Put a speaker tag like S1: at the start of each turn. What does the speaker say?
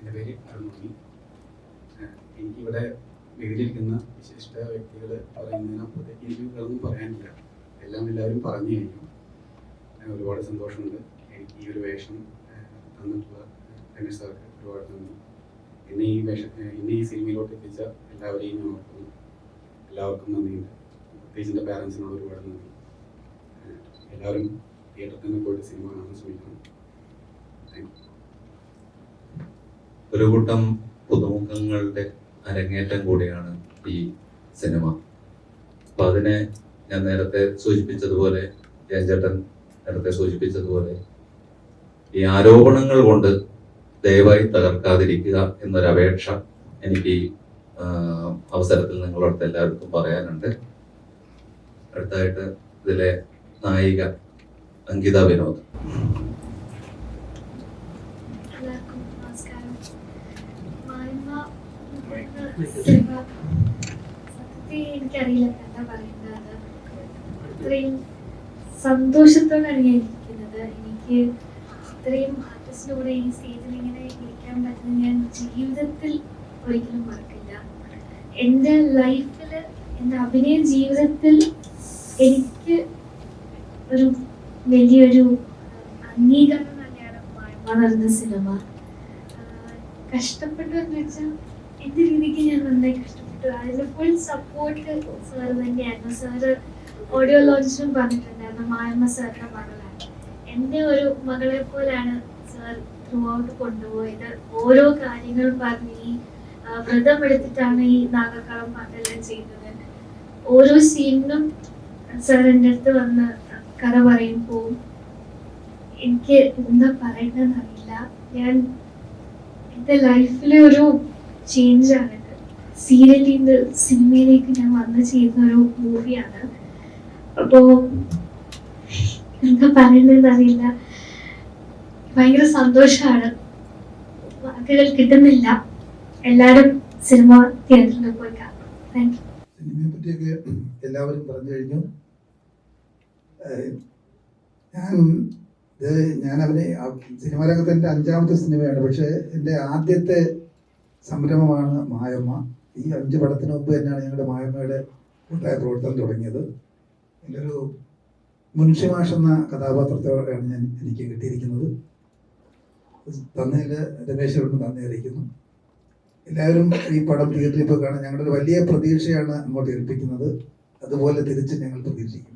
S1: എൻ്റെ പേര് അരുൺമണി. എനിക്കിവിടെ വേദിയിലിരിക്കുന്ന വിശിഷ്ട വ്യക്തികൾ പറയുന്നതിനപ്പുറത്തേക്ക് എനിക്കൊന്നും പറയാനില്ല. എല്ലാവരും പറഞ്ഞു കഴിഞ്ഞു. ഒരുപാട് സന്തോഷമുണ്ട്. എനിക്ക് ഈ ഒരു വേഷം തന്നിട്ടുള്ള രമേശ് സാർക്ക് ഒരുപാട് നന്ദി. എന്നെ ഈ സിനിമയിലോട്ട് എത്തിച്ച എല്ലാവരെയും ഞാൻ ഓർക്കുന്നു. എല്ലാവർക്കും നന്ദിയുണ്ട്. പ്രത്യേകിച്ച് എൻ്റെ പാരൻസിനോട് ഒരുപാട് നന്ദി. എല്ലാവരും തിയേറ്ററിൽ തന്നെ പോയിട്ട് സിനിമ കാണാൻ ശ്രമിക്കണം. Thank you.
S2: ഒരു കൂട്ടം പുതുമുഖങ്ങളുടെ അരങ്ങേറ്റം കൂടിയാണ് ഈ സിനിമ. അപ്പൊ അതിനെ ഞാൻ നേരത്തെ സൂചിപ്പിച്ചതുപോലെ, ജയൻചേട്ടൻ നേരത്തെ സൂചിപ്പിച്ചതുപോലെ, ഈ ആരോപണങ്ങൾ കൊണ്ട് ദയവായി തകർക്കാതിരിക്കുക എന്നൊരപേക്ഷ എനിക്ക് ഈ അവസരത്തിൽ നിങ്ങളോട് എല്ലാവർക്കും പറയാനുണ്ട്. അടുത്തായിട്ട് ഇതിലെ നായിക അങ്കിത വിനോദ്.
S3: എനിക്കറിയില്ല എന്താ പറയുന്നത്. അത്രയും സന്തോഷത്തോടാണ് ഞാൻ ഇരിക്കുന്നത്. എനിക്ക് ഇത്രയും ആർട്ടിസ്റ്റിന്റെ കൂടെ ഈ സ്റ്റേജിൽ ഇങ്ങനെ ഇരിക്കാൻ പറ്റുന്നത് ഞാൻ ജീവിതത്തിൽ ഒരിക്കലും മറക്കില്ല. എൻ്റെ ലൈഫിൽ, എൻ്റെ അഭിനയ ജീവിതത്തിൽ എനിക്ക് ഒരു വലിയൊരു അംഗീകാരം തന്നെയാണ് മായ്മ എന്ന സിനിമ. കഷ്ടപ്പെട്ടു എന്ന് വെച്ചാൽ എൻ്റെ രീതിക്ക് ഞാൻ നന്നായി കഷ്ടപ്പെട്ടു. അതിന് ഫുൾ സപ്പോർട്ട് സാർ തന്നെയായിരുന്നു. സാറ് ഓഡിയോ ലോഞ്ചിനും പറഞ്ഞിട്ടുണ്ടായിരുന്നു മായമ്മ സാറിന്റെ മകളാണ്. എൻ്റെ ഒരു മകളെ പോലെയാണ് സാർ ത്രൂ ഔട്ട് കൊണ്ടുപോയത്. ഓരോ കാര്യങ്ങളും പറഞ്ഞ് ഈ വ്രതം എടുത്തിട്ടാണ് ഈ നാഗക്കളം പാട്ടെല്ലാം ചെയ്യുന്നത്. ഓരോ സീനിനും സാർ എൻ്റെ അടുത്ത് വന്ന് കഥ പറയുമ്പോൾ എനിക്ക് എന്താ പറയുന്നതെന്ന് അറിയില്ല. ഞാൻ എൻ്റെ ലൈഫിലെ ഒരു ചേഞ്ചാണ്. സീരിയലിൽ നിന്ന് സിനിമയിലേക്ക് ഞാൻ വന്ന് ചെയ്യുന്ന ഒരു മൂവിയാണ്. അപ്പോ എന്താ പറയുന്നതെന്ന് അറിയില്ല. ഭയങ്കര സന്തോഷമാണ്. വാക്കുകൾ കിട്ടുന്നില്ല. എല്ലാവരും സിനിമ തിയേറ്ററിൽ പോയി കാണും. Thank you.
S4: സിനിമയെ പറ്റിയൊക്കെ എല്ലാവരും പറഞ്ഞു കഴിഞ്ഞു. ഞാൻ അവനെ സിനിമാ രംഗത്ത് എൻ്റെ 5ാമത്തെ സിനിമയാണ്. പക്ഷേ എൻ്റെ ആദ്യത്തെ സംരംഭമാണ് മായമ്മ. ഈ 5 പടത്തിന് മുമ്പ് തന്നെയാണ് ഞങ്ങളുടെ മായമ്മയുടെ കൂട്ടായ പ്രവർത്തനം തുടങ്ങിയത്. എൻ്റെ ഒരു മുൻഷി മാഷ് എന്ന കഥാപാത്രത്തോടെയാണ് എനിക്ക് കിട്ടിയിരിക്കുന്നത്. തന്നതിൽ രമേശോട് നന്ദി അറിയിക്കുന്നു. എല്ലാവരും ഈ പടം തിയേറ്ററിൽ പോയി കാണാൻ ഞങ്ങളുടെ ഒരു വലിയ പ്രതീക്ഷയാണ് അങ്ങോട്ട് ഏൽപ്പിക്കുന്നത്. അതുപോലെ തിരിച്ച് ഞങ്ങൾ പ്രതീക്ഷിക്കും.